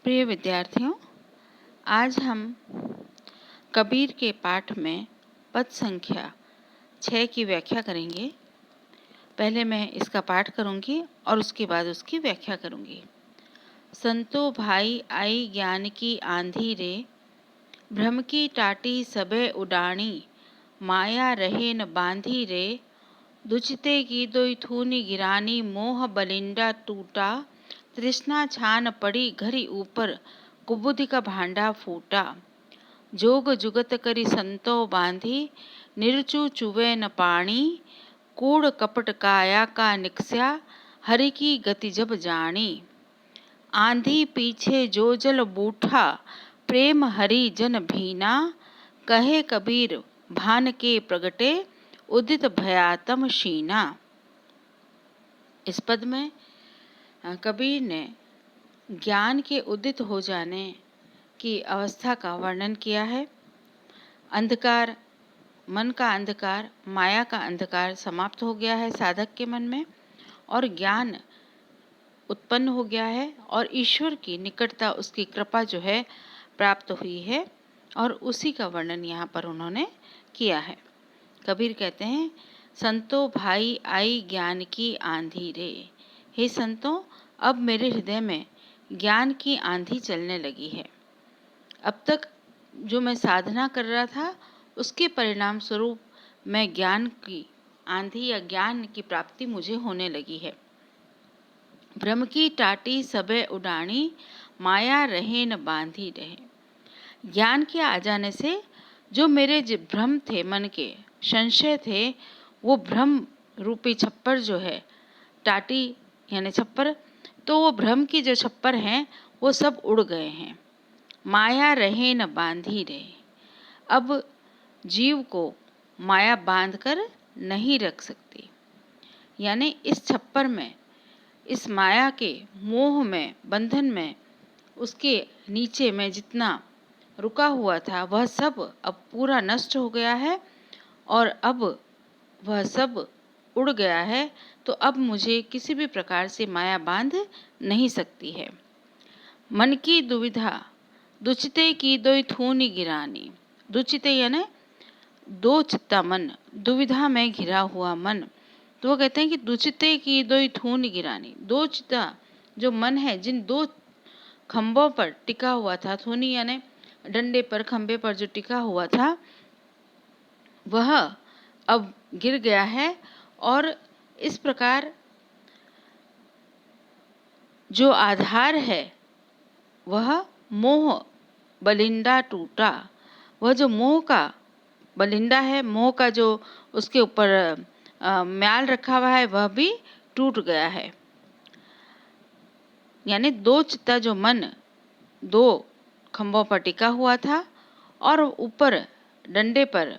प्रिय विद्यार्थियों, आज हम कबीर के पाठ में पद संख्या 6 की व्याख्या करेंगे। पहले मैं इसका पाठ करूंगी और उसके बाद उसकी व्याख्या करूंगी। संतो भाई आई ज्ञान की आंधी रे, भ्रम की टाटी सबे उडाणी, माया रहे न बांधी रे, दुचिते की दोई थूनी गिरानी, मोह बलिंडा टूटा, तृष्णा छान पड़ी घरी ऊपर, कुबुद्धि का भांडा फूटा, जोग जुगत करी संतो बांधी, निर्चु चुवे न पाणी, कूड़ कपट काया का निकस्या, हरि की गति जब जानी, आंधी पीछे जो जल बूठा, प्रेम हरि जन भीना, कहे कबीर भान के प्रगटे, उदित भयातम शीना। इस पद में कबीर ने ज्ञान के उदित हो जाने की अवस्था का वर्णन किया है। अंधकार, मन का अंधकार, माया का अंधकार समाप्त हो गया है साधक के मन में और ज्ञान उत्पन्न हो गया है और ईश्वर की निकटता, उसकी कृपा जो है प्राप्त हुई है और उसी का वर्णन यहाँ पर उन्होंने किया है। कबीर कहते हैं, संतो भाई आई ज्ञान की आंधी रे। हे संतों, अब मेरे हृदय में ज्ञान की आंधी चलने लगी है। अब तक जो मैं साधना कर रहा था उसके परिणाम स्वरूप मैं ज्ञान की आंधी या ज्ञान की प्राप्ति मुझे होने लगी है। भ्रम की टाटी सबे उडानी, माया रहे न बांधी रहे। ज्ञान के आ जाने से जो मेरे भ्रम थे, मन के संशय थे, वो भ्रम रूपी छप्पर जो है, टाटी यानी छप्पर, तो वो भ्रम की जो छप्पर हैं वो सब उड़ गए हैं। माया रहे न बांधी रहे। अब जीव को माया बांध कर नहीं रख सकती, यानी इस छप्पर में, इस माया के मोह में, बंधन में, उसके नीचे में जितना रुका हुआ था वह सब अब पूरा नष्ट हो गया है और अब वह सब उड़ गया है। तो अब मुझे किसी भी प्रकार से माया बांध नहीं सकती है। मन की दुविधा, दुचिते की दोई थूनी गिरानी। दुचिते यानी दो चित्ता मन, दुविधा में घिरा हुआ मन। तो वो कहते हैं कि दुचिते की दोई थूनी गिरानी। दो चित्ता जो मन है, जिन दो खंभों पर टिका हुआ था, थूनी यानी डंडे पर, खंभे पर जो टिका हुआ था, वह अब गिर गया है और इस प्रकार जो आधार है वह मोह बलिंडा टूटा। वह जो मोह का बलिंडा है, मोह का जो उसके ऊपर म्याल रखा हुआ है, वह भी टूट गया है। यानी दो चित्ता जो मन दो खंभों पर टिका हुआ था और ऊपर डंडे पर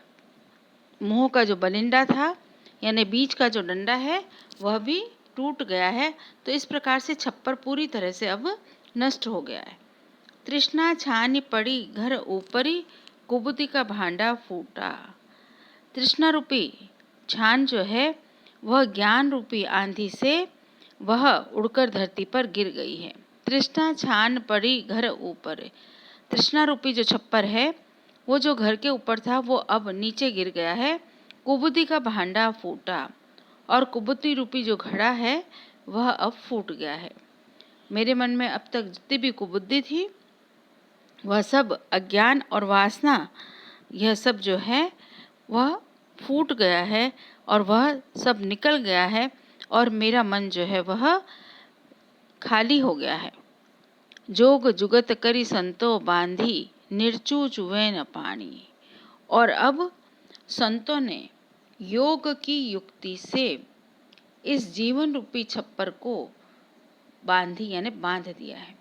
मोह का जो बलिंडा था, यानी बीच का जो डंडा है, वह भी टूट गया है। तो इस प्रकार से छप्पर पूरी तरह से अब नष्ट हो गया है। तृष्णा छानी पड़ी घर ऊपरी, कुबुद्धि का भांडा फूटा। तृष्णा रूपी छान जो है वह ज्ञान रूपी आंधी से वह उड़कर धरती पर गिर गई है। तृष्णा छान पड़ी घर ऊपर। तृष्णा रूपी जो छप्पर है वो जो घर के ऊपर था वो अब नीचे गिर गया है। कुबुद्धि का भांडा फूटा और कुबुद्धि रूपी जो घड़ा है वह अब फूट गया है। मेरे मन में अब तक जितनी भी कुबुद्धि थी वह सब अज्ञान और वासना, यह सब जो है वह फूट गया है और वह सब निकल गया है और मेरा मन जो है वह खाली हो गया है। जोग जुगत करी संतो बांधी, निर्चू चुवे न पानी। और अब संतों ने योग की युक्ति से इस जीवन रूपी छप्पर को बांधी यानी बांध दिया है।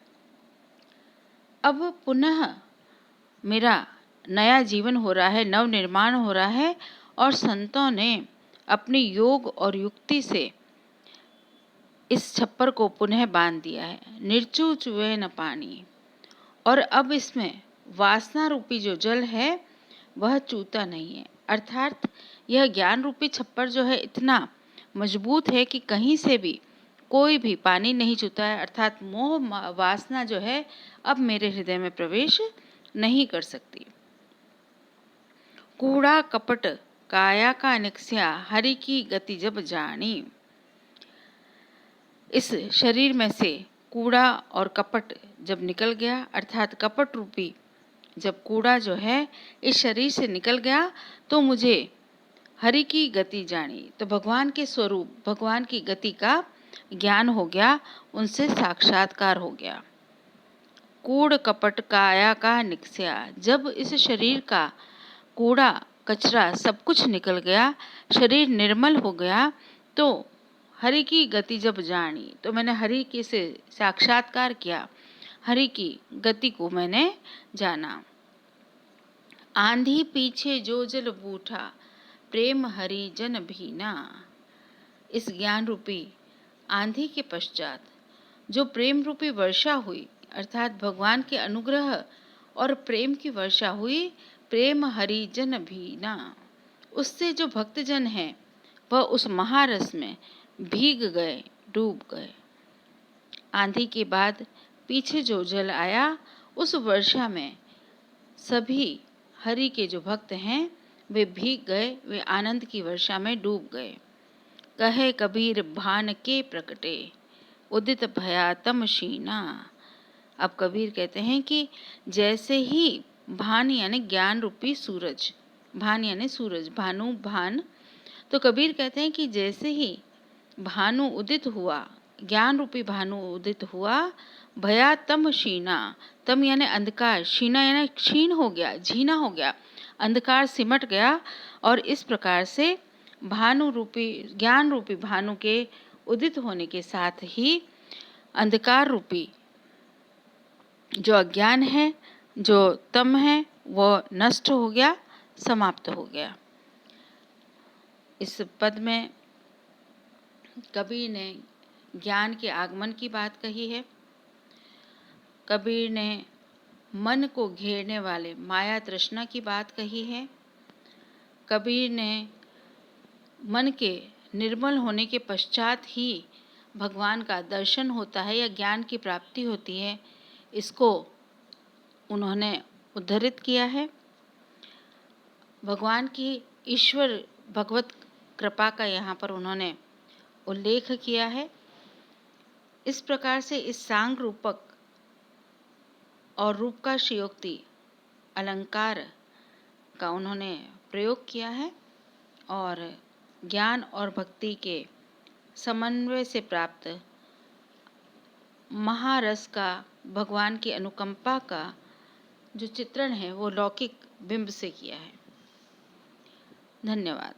अब पुनः मेरा नया जीवन हो रहा है, नव निर्माण हो रहा है और संतों ने अपनी योग और युक्ति से इस छप्पर को पुनः बांध दिया है। निर्चू चुवे न पानी। और अब इसमें वासना रूपी जो जल है वह चूता नहीं है। अर्थात यह ज्ञान रूपी छप्पर जो है इतना मजबूत है कि कहीं से भी कोई भी पानी नहीं छूता है, अर्थात मोह वासना जो है अब मेरे हृदय में प्रवेश नहीं कर सकती। कूड़ा कपट काया का निकस्या हरि की गति जब जानी। इस शरीर में से कूड़ा और कपट जब निकल गया, अर्थात कपट रूपी जब कूड़ा जो है इस शरीर से निकल गया, तो मुझे हरि की गति जानी, तो भगवान के स्वरूप, भगवान की गति का ज्ञान हो गया, उनसे साक्षात्कार हो गया। कूड़ कपट काया का निकस्या, जब इस शरीर का कूड़ा कचरा सब कुछ निकल गया, शरीर निर्मल हो गया, तो हरि की गति जब जानी, तो मैंने हरि के से साक्षात्कार किया, हरि की गति को मैंने जाना। आंधी पीछे जो जल बूठा प्रेम हरि जन भीना। इस ज्ञान रूपी आंधी के पश्चात जो प्रेम रूपी वर्षा हुई, अर्थात भगवान के अनुग्रह और प्रेम की वर्षा हुई, प्रेम हरि जन भीना, उससे जो भक्तजन हैं वह उस महारस में भीग गए, डूब गए। आंधी के बाद पीछे जो जल आया, उस वर्षा में सभी हरि के जो भक्त हैं वे भीग गए, वे आनंद की वर्षा में डूब गए। कहे कबीर भान के प्रकटे उदित भया तम शीना। अब कबीर कहते हैं कि जैसे ही भान यानी ज्ञान रूपी सूरज, भान यानी सूरज, भानु भान, तो कबीर कहते हैं कि जैसे ही भानु उदित हुआ, ज्ञान रूपी भानु उदित हुआ, भया तम शीना, तम यानी अंधकार, शीना यानी क्षीण हो गया, झीना हो गया, अंधकार सिमट गया, और इस प्रकार से भानु रूपी, ज्ञान रूपी भानु के उदित होने के साथ ही अंधकार रूपी जो अज्ञान है, जो तम है, वो नष्ट हो गया, समाप्त हो गया। इस पद में कबीर ने ज्ञान के आगमन की बात कही है। कबीर ने मन को घेरने वाले माया तृष्णा की बात कही है। कबीर ने मन के निर्मल होने के पश्चात ही भगवान का दर्शन होता है या ज्ञान की प्राप्ति होती है, इसको उन्होंने उद्धृत किया है। भगवान की ईश्वर भगवत कृपा का यहाँ पर उन्होंने उल्लेख किया है। इस प्रकार से इस सांग रूपक और रूप का श्योक्ति अलंकार का उन्होंने प्रयोग किया है, और ज्ञान और भक्ति के समन्वय से प्राप्त महारस का, भगवान की अनुकंपा का जो चित्रण है वो लौकिक बिंब से किया है। धन्यवाद।